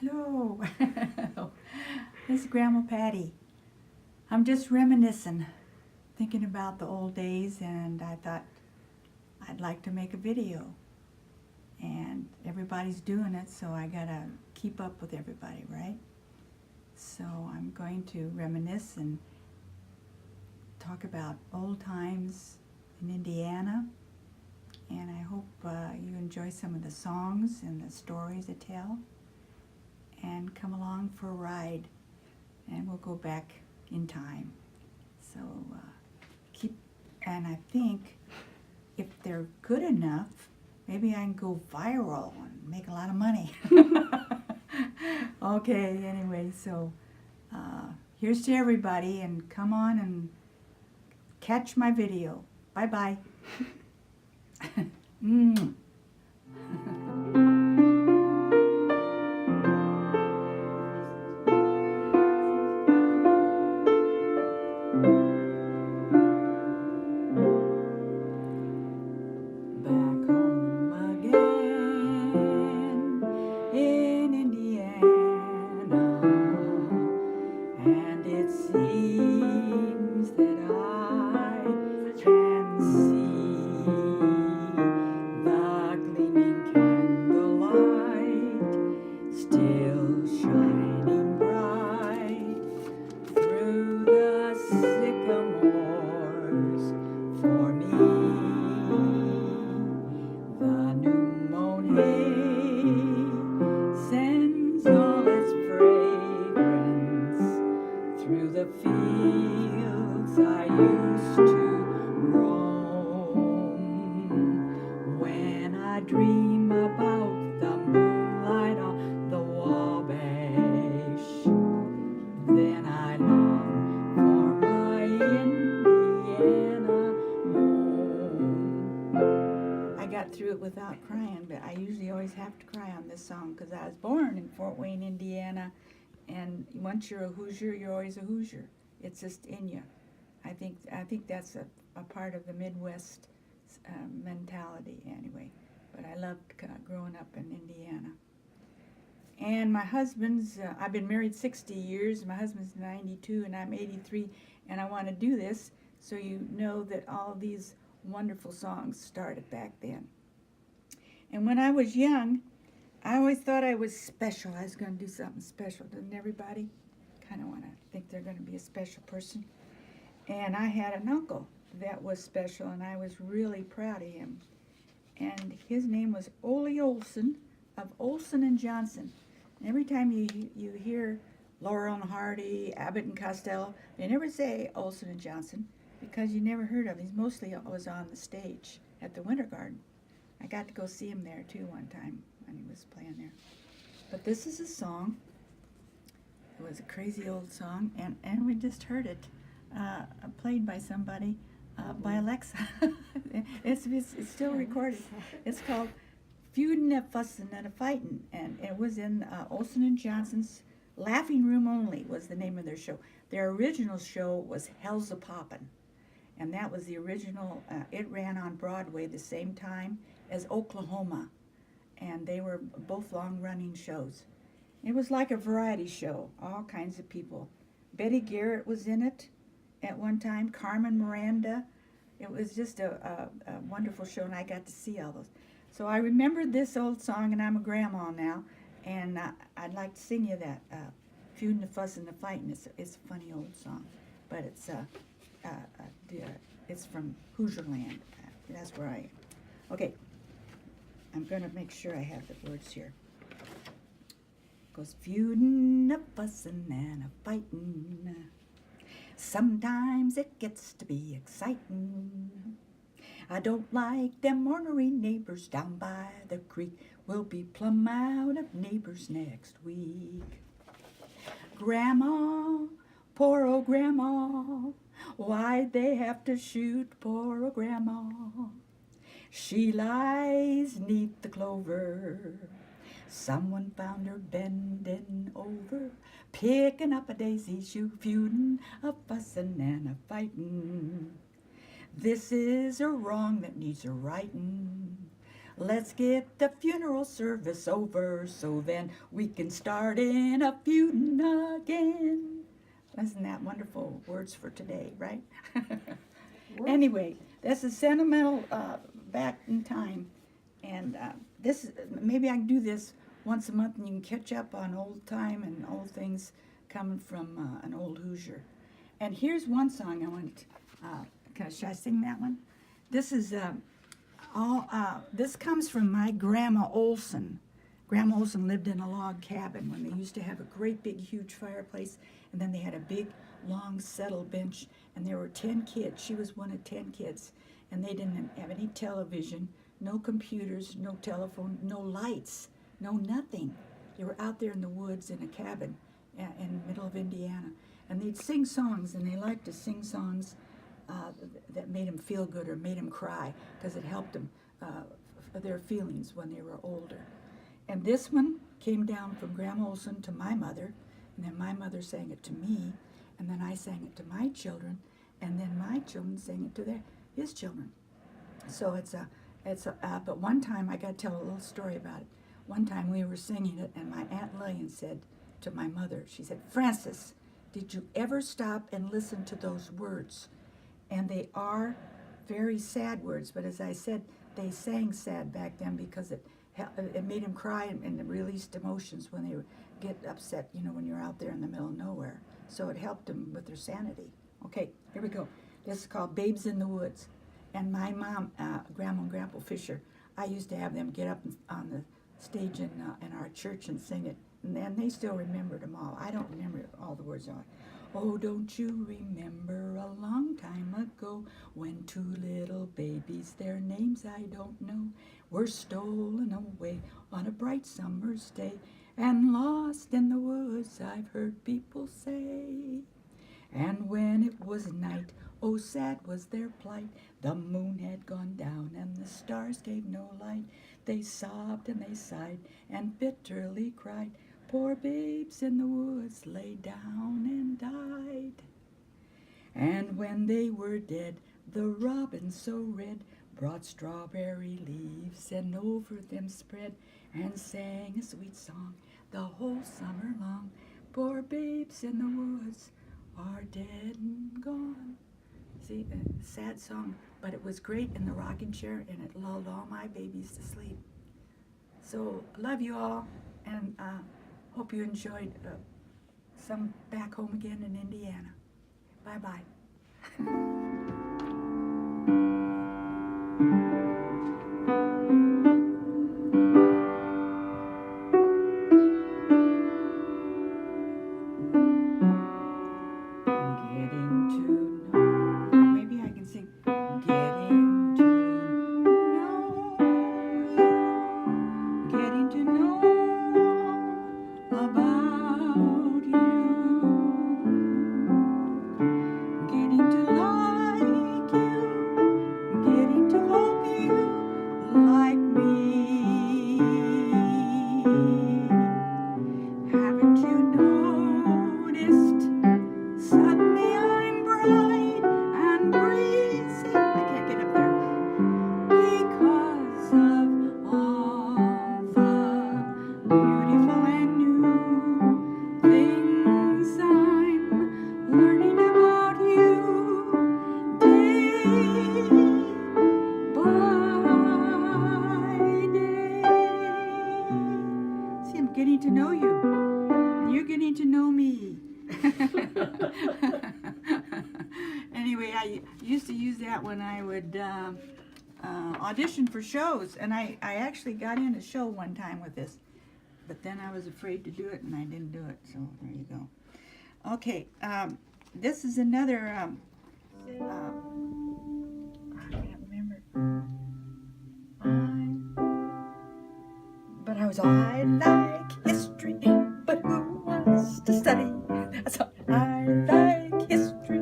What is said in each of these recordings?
Hello. This is Grandma Patti. I'm just reminiscing, thinking about the old days, and I thought I'd like to make a video. And everybody's doing it, so I gotta keep up with everybody, right? So I'm going to reminisce and talk about old times in Indiana. And I hope you enjoy some of the songs and the stories I tell. And come along for a ride, and we'll go back in time. So and I think if they're good enough, maybe I can go viral and make a lot of money. Okay, anyway, so here's to everybody, and come on and catch my video. Bye-bye. Back home again in Indiana, and it seems that I can see the gleaming candlelight still shining bright through the sycamores for me. The new mown hay sends all its fragrance through the fields I used to roam. When I dream about the moonlight on the Wabash, then I long for my Indiana home. I got through it without crying, but I usually always have to cry on this song because I was born in Fort Wayne, Indiana, and once you're a Hoosier, you're always a Hoosier. It's just in you. I think that's a part of the Midwest mentality anyway. But I loved growing up in Indiana. And my husband's, I've been married 60 years, my husband's 92 and I'm 83, and I want to do this so you know that all these wonderful songs started back then. And when I was young, I always thought I was special. I was going to do something special. Doesn't everybody kind of want to think they're going to be a special person? And I had an uncle that was special, and I was really proud of him. And his name was Ole Olson of Olson and Johnson. And every time you hear Laurel and Hardy, Abbott and Costello, they never say Olson and Johnson because you never heard of him. He's mostly always on the stage at the Winter Garden. I got to go see him there too one time when he was playing there. But this is a song. It was a crazy old song, and we just heard it played by somebody, by Alexa. it's still recorded. It's called Feudin' a Fussin' and a Fightin', and it was in Olson and Johnson's Laughing Room Only was the name of their show. Their original show was Hell's a Poppin', and that was the original. It ran on Broadway the same time as Oklahoma, and they were both long-running shows. It was like a variety show, all kinds of people. Betty Garrett was in it at one time, Carmen Miranda. It was just a wonderful show, and I got to see all those. So I remembered this old song, and I'm a grandma now, and I'd like to sing you that, Feudin' the Fussin' the Fightin'. It's a funny old song, but it's from Hoosierland. That's where I am. Okay, I'm going to make sure I have the words here. It goes, feudin', a fussin', and a fightin'. Sometimes it gets to be exciting. I don't like them ornery neighbors down by the creek. We'll be plumb out of neighbors next week. Grandma, poor old Grandma, why'd they have to shoot poor old Grandma? She lies 'neath the clover. Someone found her bending over, picking up a daisy, feudin', a fussin' and a fightin'. This is a wrong that needs a rightin'. Let's get the funeral service over so then we can start in a feuding again. Isn't that wonderful words for today, right? Anyway, that's a sentimental back in time. And this, maybe I can do this once a month and you can catch up on old time and old things coming from an old Hoosier. And here's one song I want should I sing that one? This is this comes from my Grandma Olson. Grandma Olson lived in a log cabin when they used to have a great big huge fireplace, and then they had a big long settle bench, and there were 10 kids. She was one of 10 kids, and they didn't have any television, no computers, no telephone, no lights, no nothing. They were out there in the woods in a cabin in the middle of Indiana, and they'd sing songs, and they liked to sing songs that made them feel good or made them cry because it helped them their feelings when they were older. And this one came down from Grandma Olson to my mother, and then my mother sang it to me, and then I sang it to my children, and then my children sang it to his children. So but one time I got to tell a little story about it. One time we were singing it, and my Aunt Lillian said to my mother, she said, "Frances, did you ever stop and listen to those words?" And they are very sad words, but as I said, they sang sad back then because it made them cry and released emotions when they get upset, when you're out there in the middle of nowhere. So it helped them with their sanity. Okay, here we go. This is called Babes in the Woods. And my mom, Grandma and Grandpa Fisher, I used to have them get up on the stage in our church and sing it. And they still remembered them all. I don't remember all the words. Oh, don't you remember a long time ago when two little babies, their names I don't know, were stolen away on a bright summer's day and lost in the woods, I've heard people say. And when it was night, oh, sad was their plight. The moon had gone down and the stars gave no light. They sobbed and they sighed and bitterly cried. Poor babes in the woods lay down and died. And when they were dead, the robin so red brought strawberry leaves and over them spread and sang a sweet song the whole summer long. Poor babes in the woods are dead and gone. See, a sad song, but it was great in the rocking chair, and it lulled all my babies to sleep. So, love you all, and hope you enjoyed some back home again in Indiana. Bye-bye. Getting to know you, and you're getting to know me. Anyway, I used to use that when I would audition for shows, and I actually got in a show one time with this, but then I was afraid to do it, and I didn't do it, so there you go. Okay, this is another, I can't remember. But I like history, but who wants to study? That's all. I like history,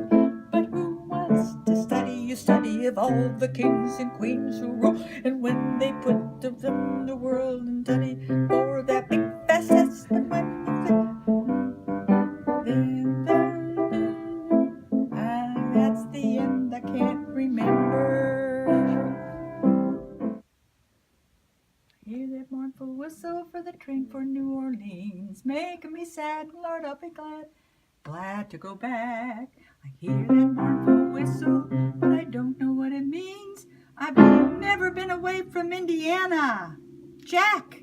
but who wants to study? You study of all the kings and queens who rule, and when they put them the world in study for that big fast test, and when and that's the end. I can't remember. Orleans, making me sad. Lord, I'll be glad to go back. I hear that mournful whistle, but I don't know what it means. I've never been away from Indiana. Jack,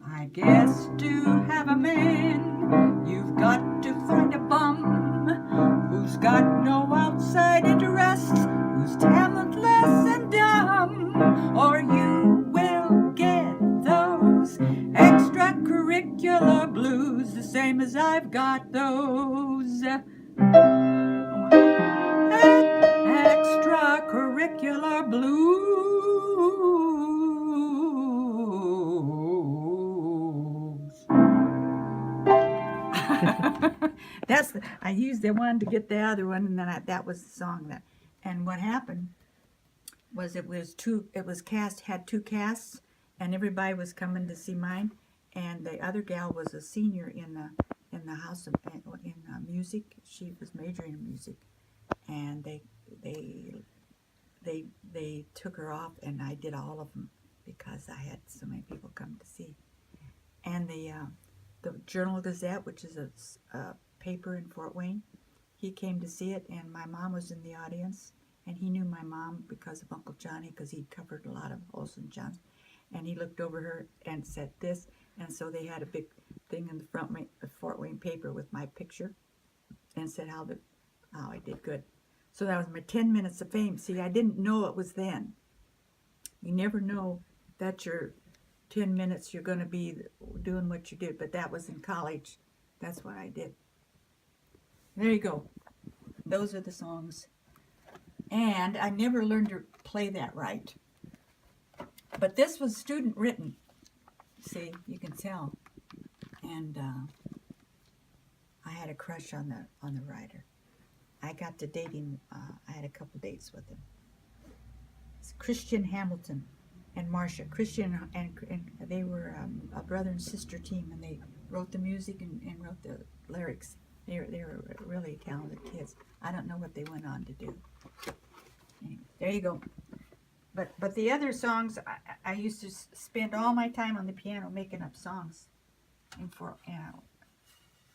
I guess to have a man, you've got to find a bum who's got no outside interests, who's talentless and dumb, or you will get those extracurricular blues, the same as I've got those extracurricular blues. I used the one to get the other one, and then that was the song that. And what happened was had two casts, and everybody was coming to see mine, and the other gal was a senior in the house in music. She was majoring in music, and they took her off, and I did all of them because I had so many people come to see. And the Journal Gazette, which is a paper in Fort Wayne, he came to see it, and my mom was in the audience, and he knew my mom because of Uncle Johnny, because he'd covered a lot of Olson Johns, and he looked over her and said this, and so they had a big thing in the front of Fort Wayne paper with my picture, and said how I did good. So that was my 10 minutes of fame. See, I didn't know it was then. You never know that your 10 minutes you're going to be doing what you did, but that was in college. That's what I did. There you go. Those are the songs. And I never learned to play that right. But this was student written. See, you can tell. And I had a crush on the writer. I got to date him. I had a couple dates with him. It's Christian Hamilton and Marcia. Christian and they were a brother and sister team, and they wrote the music and wrote the lyrics. They were really talented kids. I don't know what they went on to do. Anyway, there you go. But the other songs, I used to spend all my time on the piano making up songs, and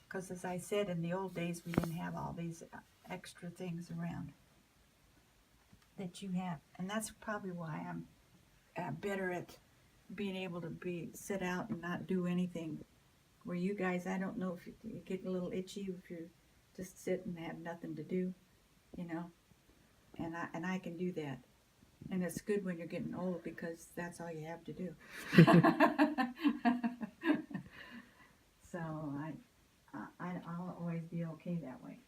because as I said, in the old days we didn't have all these extra things around that you have, and that's probably why I'm better at being able to sit out and not do anything. Where you guys, I don't know if you get a little itchy if you just sit and have nothing to do, and I can do that, and it's good when you're getting old because that's all you have to do. So I'll always be okay that way.